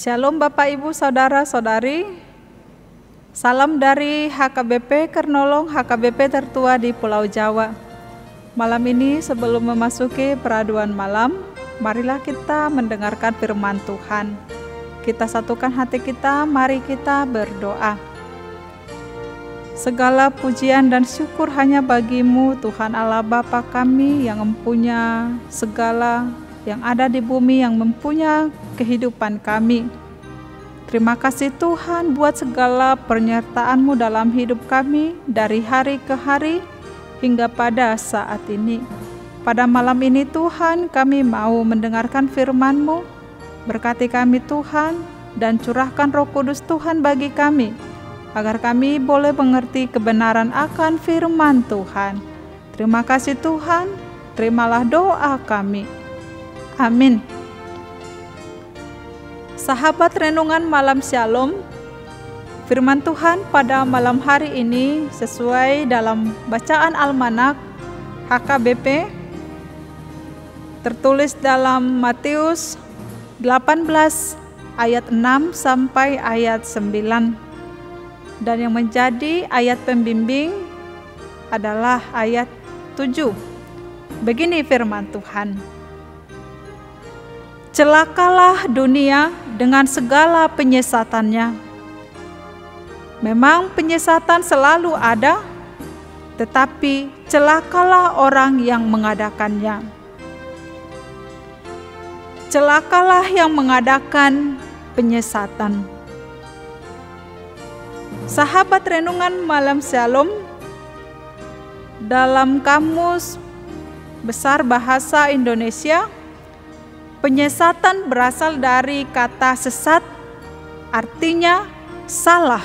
Shalom Bapak Ibu Saudara-saudari. Salam dari HKBP Kernolong, HKBP tertua di Pulau Jawa. Malam ini sebelum memasuki peraduan malam, marilah kita mendengarkan firman Tuhan. Kita satukan hati kita, mari kita berdoa. Segala pujian dan syukur hanya bagi-Mu, Tuhan Allah Bapa kami yang mempunyai segala yang ada di bumi, yang mempunyai kehidupan kami. Terima kasih Tuhan buat segala penyertaan-Mu dalam hidup kami dari hari ke hari hingga pada saat ini. Pada malam ini Tuhan, kami mau mendengarkan firman-Mu. Berkati kami Tuhan dan curahkan Roh Kudus Tuhan bagi kami, agar kami boleh mengerti kebenaran akan firman Tuhan. Terima kasih Tuhan, terimalah doa kami. Amin. Sahabat renungan malam Shalom, firman Tuhan pada malam hari ini sesuai dalam bacaan almanak HKBP tertulis dalam Matius 18 ayat 6 sampai ayat 9. Dan yang menjadi ayat pembimbing adalah ayat 7. Begini firman Tuhan. Celakalah dunia dengan segala penyesatannya. Memang penyesatan selalu ada, tetapi celakalah orang yang mengadakannya. Celakalah yang mengadakan penyesatan. Sahabat renungan malam Shalom, dalam Kamus Besar Bahasa Indonesia, penyesatan berasal dari kata sesat, artinya salah,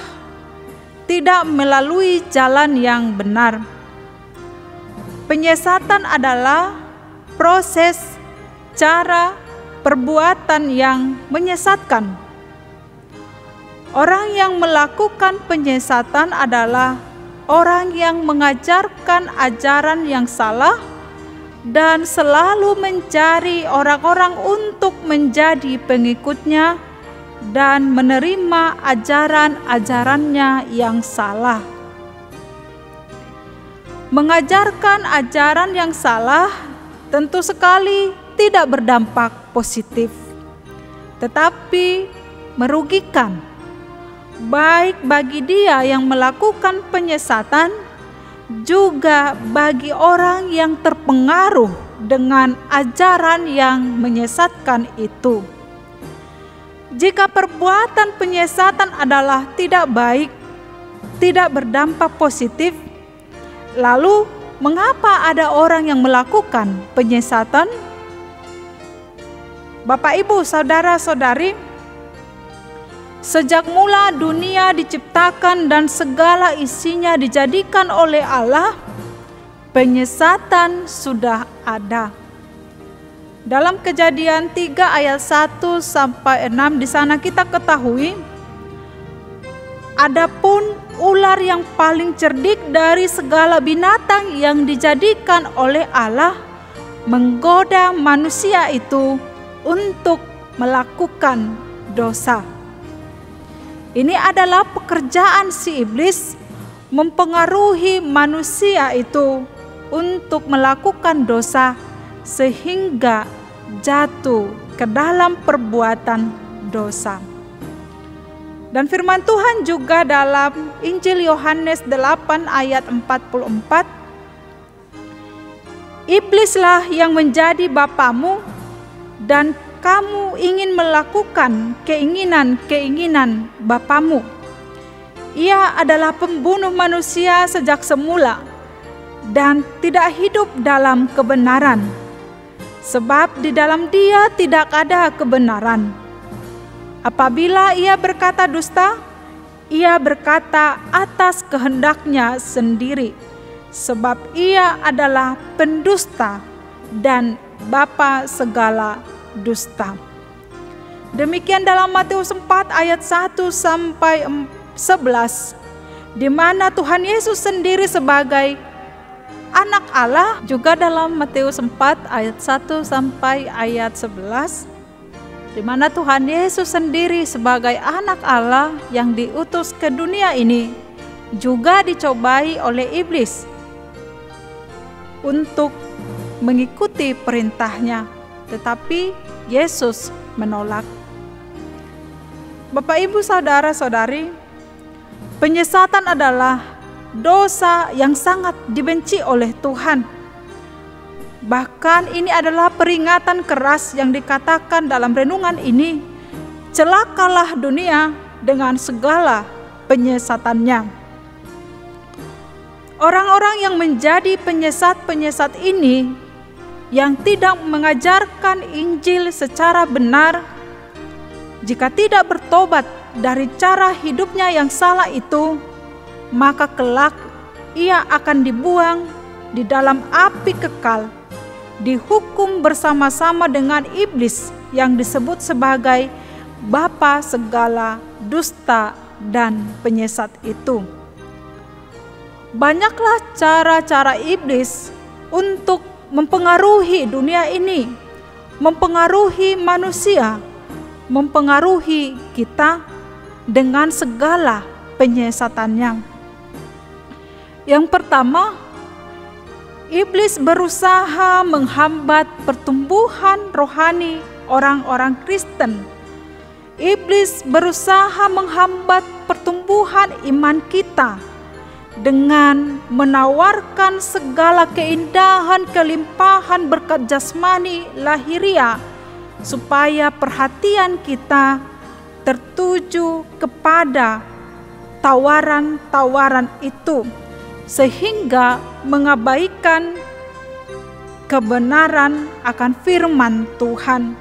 tidak melalui jalan yang benar. Penyesatan adalah proses, cara, perbuatan yang menyesatkan. Orang yang melakukan penyesatan adalah orang yang mengajarkan ajaran yang salah dan selalu mencari orang-orang untuk menjadi pengikutnya dan menerima ajaran-ajarannya yang salah. Mengajarkan ajaran yang salah tentu sekali tidak berdampak positif, tetapi merugikan, baik bagi dia yang melakukan penyesatan, juga bagi orang yang terpengaruh dengan ajaran yang menyesatkan itu. Jika perbuatan penyesatan adalah tidak baik, tidak berdampak positif, lalu mengapa ada orang yang melakukan penyesatan? Bapak, Ibu, Saudara-saudari, sejak mula dunia diciptakan dan segala isinya dijadikan oleh Allah, penyesatan sudah ada. Dalam Kejadian 3 ayat 1 sampai 6 di sana kita ketahui, adapun ular yang paling cerdik dari segala binatang yang dijadikan oleh Allah menggoda manusia itu untuk melakukan dosa. Ini adalah pekerjaan si iblis mempengaruhi manusia itu untuk melakukan dosa sehingga jatuh ke dalam perbuatan dosa. Dan firman Tuhan juga dalam Injil Yohanes 8 ayat 44, iblislah yang menjadi bapamu dan kamu ingin melakukan keinginan-keinginan bapamu. Ia adalah pembunuh manusia sejak semula dan tidak hidup dalam kebenaran, sebab di dalam dia tidak ada kebenaran. Apabila ia berkata dusta, ia berkata atas kehendaknya sendiri, sebab ia adalah pendusta dan bapa segala dusta. Demikian dalam Matius 4 ayat 1 sampai 11, di mana Tuhan Yesus sendiri sebagai anak Allah, juga dalam Matius 4 ayat 1 sampai ayat 11, di mana Tuhan Yesus sendiri sebagai anak Allah yang diutus ke dunia ini juga dicobai oleh iblis untuk mengikuti perintahnya, tetapi Yesus menolak. Bapak, Ibu, saudara-saudari, penyesatan adalah dosa yang sangat dibenci oleh Tuhan. Bahkan ini adalah peringatan keras yang dikatakan dalam renungan ini, celakalah dunia dengan segala penyesatannya. Orang-orang yang menjadi penyesat-penyesat ini, yang tidak mengajarkan Injil secara benar, jika tidak bertobat dari cara hidupnya yang salah itu, maka kelak ia akan dibuang di dalam api kekal, dihukum bersama-sama dengan iblis yang disebut sebagai bapa segala dusta dan penyesat itu. Banyaklah cara-cara iblis untuk mempengaruhi dunia ini, mempengaruhi manusia, mempengaruhi kita dengan segala penyesatannya. Yang pertama, iblis berusaha menghambat pertumbuhan rohani orang-orang Kristen. Iblis berusaha menghambat pertumbuhan iman kita dengan menawarkan segala keindahan, kelimpahan berkat jasmani lahiriah, supaya perhatian kita tertuju kepada tawaran-tawaran itu, sehingga mengabaikan kebenaran akan firman Tuhan.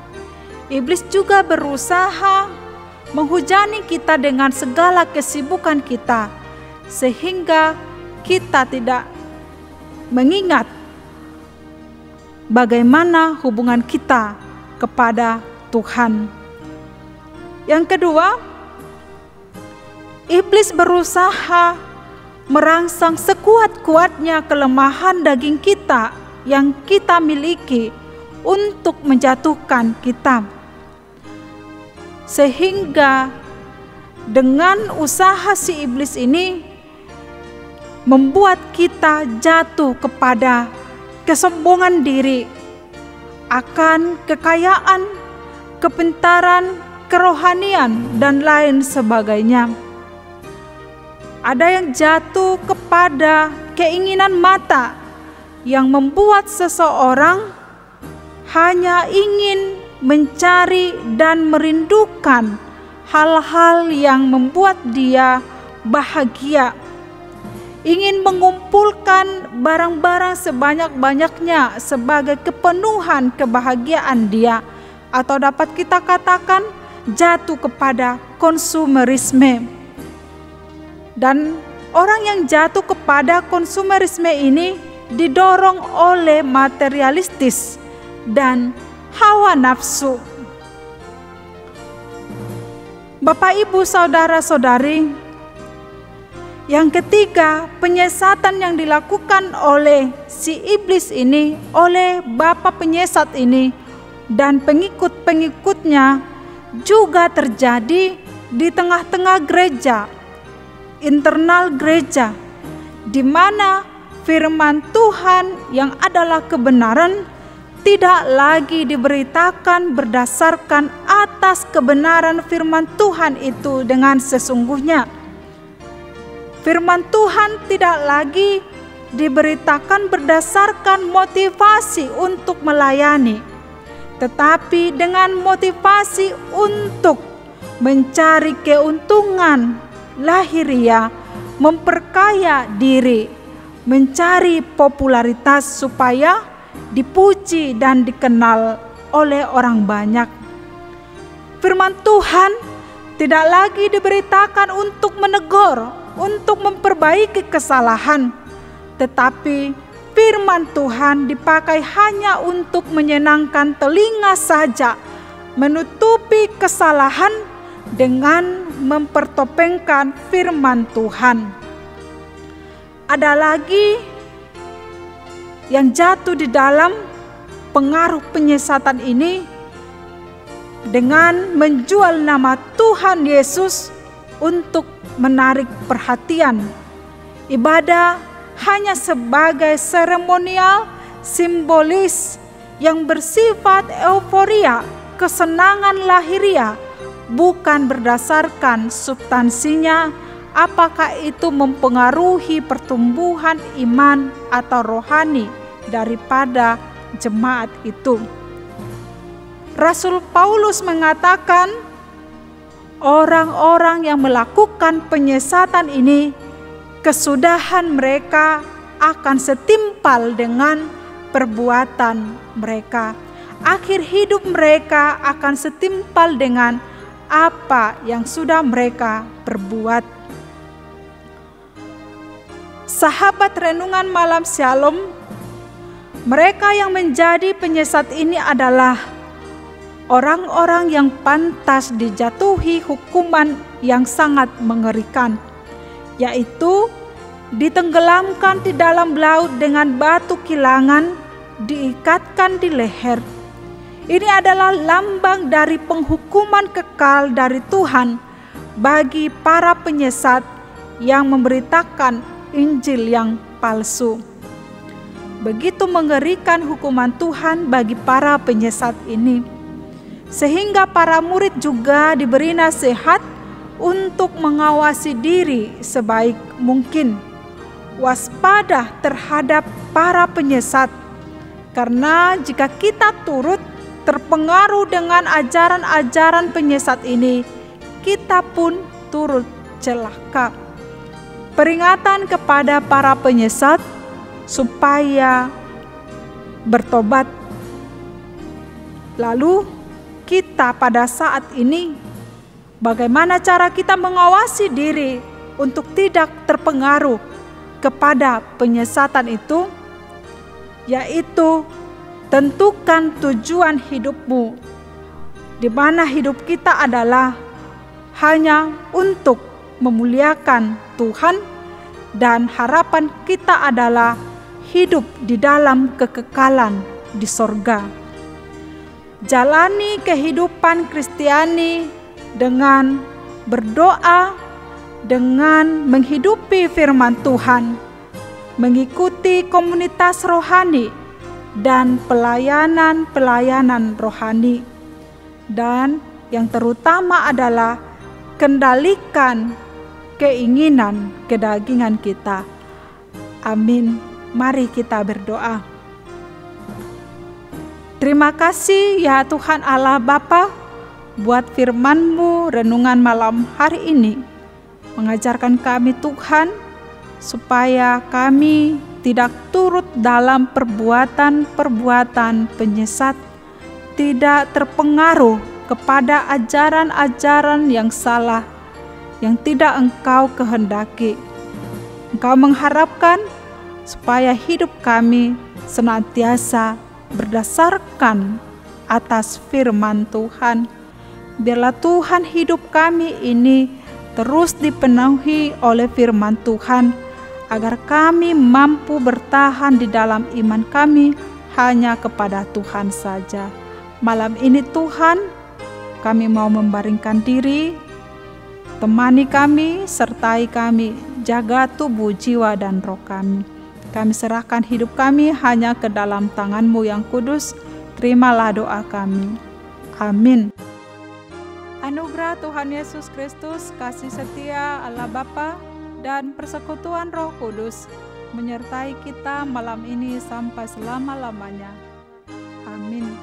Iblis juga berusaha menghujani kita dengan segala kesibukan kita, sehingga kita tidak mengingat bagaimana hubungan kita kepada Tuhan. Yang kedua, iblis berusaha merangsang sekuat-kuatnya kelemahan daging kita yang kita miliki untuk menjatuhkan kita, sehingga dengan usaha si iblis ini membuat kita jatuh kepada kesombongan diri akan kekayaan, kepintaran, kerohanian, dan lain sebagainya. Ada yang jatuh kepada keinginan mata yang membuat seseorang hanya ingin mencari dan merindukan hal-hal yang membuat dia bahagia, ingin mengumpulkan barang-barang sebanyak-banyaknya sebagai kepenuhan kebahagiaan dia, atau dapat kita katakan jatuh kepada konsumerisme. Dan orang yang jatuh kepada konsumerisme ini didorong oleh materialistis dan hawa nafsu. Bapak, Ibu, saudara-saudari, yang ketiga, penyesatan yang dilakukan oleh si iblis ini, oleh bapa penyesat ini dan pengikut-pengikutnya, juga terjadi di tengah-tengah gereja, internal gereja, di mana firman Tuhan yang adalah kebenaran tidak lagi diberitakan berdasarkan atas kebenaran firman Tuhan itu dengan sesungguhnya. Firman Tuhan tidak lagi diberitakan berdasarkan motivasi untuk melayani, tetapi dengan motivasi untuk mencari keuntungan lahiriah, memperkaya diri, mencari popularitas supaya dipuji dan dikenal oleh orang banyak. Firman Tuhan tidak lagi diberitakan untuk menegur, untuk memperbaiki kesalahan, tetapi firman Tuhan dipakai hanya untuk menyenangkan telinga saja, menutupi kesalahan dengan mempertopengkan firman Tuhan. Ada lagi yang jatuh di dalam pengaruh penyesatan ini, dengan menjual nama Tuhan Yesus untuk menarik perhatian. Ibadah hanya sebagai seremonial simbolis yang bersifat euforia, kesenangan lahiriah, bukan berdasarkan substansinya, apakah itu mempengaruhi pertumbuhan iman atau rohani daripada jemaat itu. Rasul Paulus mengatakan, orang-orang yang melakukan penyesatan ini, kesudahan mereka akan setimpal dengan perbuatan mereka. Akhir hidup mereka akan setimpal dengan apa yang sudah mereka perbuat. Sahabat renungan malam Shalom, mereka yang menjadi penyesat ini adalah orang-orang yang pantas dijatuhi hukuman yang sangat mengerikan, yaitu ditenggelamkan di dalam laut dengan batu kilangan, diikatkan di leher. Ini adalah lambang dari penghukuman kekal dari Tuhan bagi para penyesat yang memberitakan Injil yang palsu. Begitu mengerikan hukuman Tuhan bagi para penyesat ini, sehingga para murid juga diberi nasihat untuk mengawasi diri sebaik mungkin. Waspada terhadap para penyesat, karena jika kita turut terpengaruh dengan ajaran-ajaran penyesat ini, kita pun turut celaka. Peringatan kepada para penyesat supaya bertobat. Lalu kita pada saat ini, bagaimana cara kita mengawasi diri untuk tidak terpengaruh kepada penyesatan itu? Yaitu tentukan tujuan hidupmu, di mana hidup kita adalah hanya untuk memuliakan Tuhan, dan harapan kita adalah hidup di dalam kekekalan di sorga. Jalani kehidupan Kristiani dengan berdoa, dengan menghidupi firman Tuhan, mengikuti komunitas rohani dan pelayanan-pelayanan rohani, dan yang terutama adalah kendalikan keinginan kedagingan kita. Amin. Mari kita berdoa. Terima kasih ya Tuhan Allah Bapa, buat firman-Mu renungan malam hari ini. Mengajarkan kami Tuhan, supaya kami tidak turut dalam perbuatan-perbuatan penyesat, tidak terpengaruh kepada ajaran-ajaran yang salah, yang tidak Engkau kehendaki. Engkau mengharapkan supaya hidup kami senantiasa berdasarkan atas firman Tuhan. Biarlah Tuhan hidup kami ini terus dipenuhi oleh firman Tuhan, agar kami mampu bertahan di dalam iman kami hanya kepada Tuhan saja. Malam ini Tuhan, kami mau membaringkan diri, temani kami, sertai kami, jaga tubuh, jiwa, dan roh kami. Kami serahkan hidup kami hanya ke dalam tangan-Mu yang kudus. Terimalah doa kami. Amin. Anugerah Tuhan Yesus Kristus, kasih setia Allah Bapa, dan persekutuan Roh Kudus menyertai kita malam ini sampai selama-lamanya. Amin.